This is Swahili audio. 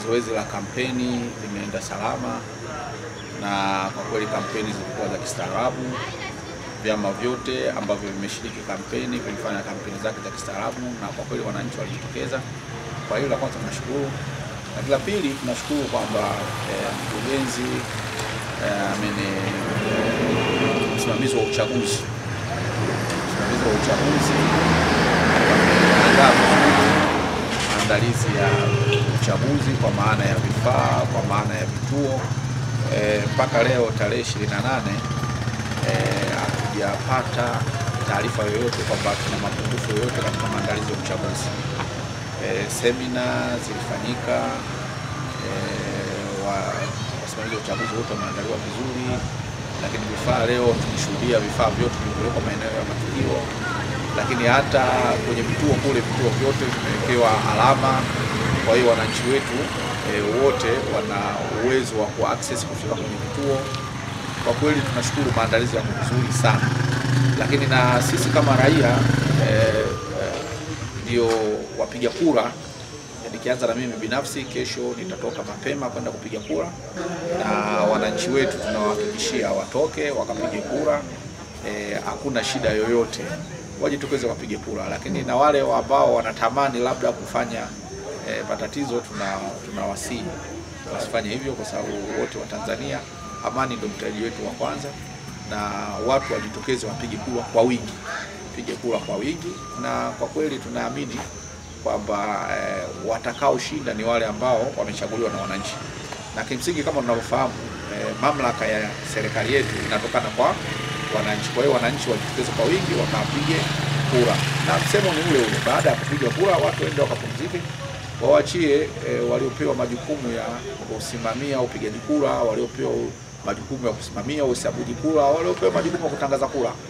zoezi la kampeni limeenda salama, na kwa kweli kampeni zilikuwa za kistaarabu. Vyama vyote ambavyo vimeshiriki kampeni vilifanya kampeni zake za kistaarabu, na kwa kweli wananchi walijitokeza. Kwa hiyo la kwanza tunashukuru, na la pili tunashukuru kwamba mkurugenzi msimamizi wa uchaguzi maandalizi ya uchaguzi kwa maana ya vifaa, kwa maana ya vituo. Mpaka leo tarehe 28 hatujapata taarifa yoyote kwamba tuna mapungufu yoyote katika maandalizi ya uchaguzi. Semina zilifanyika, wasimamizi wa uchaguzi wote wameandaliwa vizuri, lakini vifaa leo tumeshuhudia vifaa vyote vilivyokuwa maeneo ya matukio, lakini hata kwenye vituo kule, vituo vyote vimewekewa alama. Kwa hiyo wananchi wetu wote wana uwezo wa ku-access kufika kwenye vituo. Kwa kweli tunashukuru, maandalizi yako vizuri sana, lakini na sisi kama raia ndio wapiga kura. Nikianza na mimi binafsi, kesho nitatoka mapema kwenda kupiga kura, na wananchi wetu tunawahakikishia watoke wakapige kura. Hakuna shida yoyote, wajitokeze wapige kura. Lakini na wale ambao wanatamani labda kufanya matatizo, tunawasihi wasifanye hivyo, kwa sababu wote wa Tanzania, amani ndio mtaji wetu wa kwanza, na watu wajitokeze wapige kura kwa wingi, pige kura kwa wingi. Na kwa kweli tunaamini kwamba watakaoshinda ni wale ambao wamechaguliwa na wananchi, na kimsingi kama tunavyofahamu mamlaka ya serikali yetu inatokana kwa wananchi. Kwa hiyo wananchi wajitokeze kwa wingi wakapige kura, na msemo ni ule ule, baada ya kupiga kura watu waende wakapumzike, waachie waliopewa majukumu ya kusimamia upigaji kura, waliopewa majukumu ya kusimamia uhesabuji kura, waliopewa majukumu ya kutangaza kura.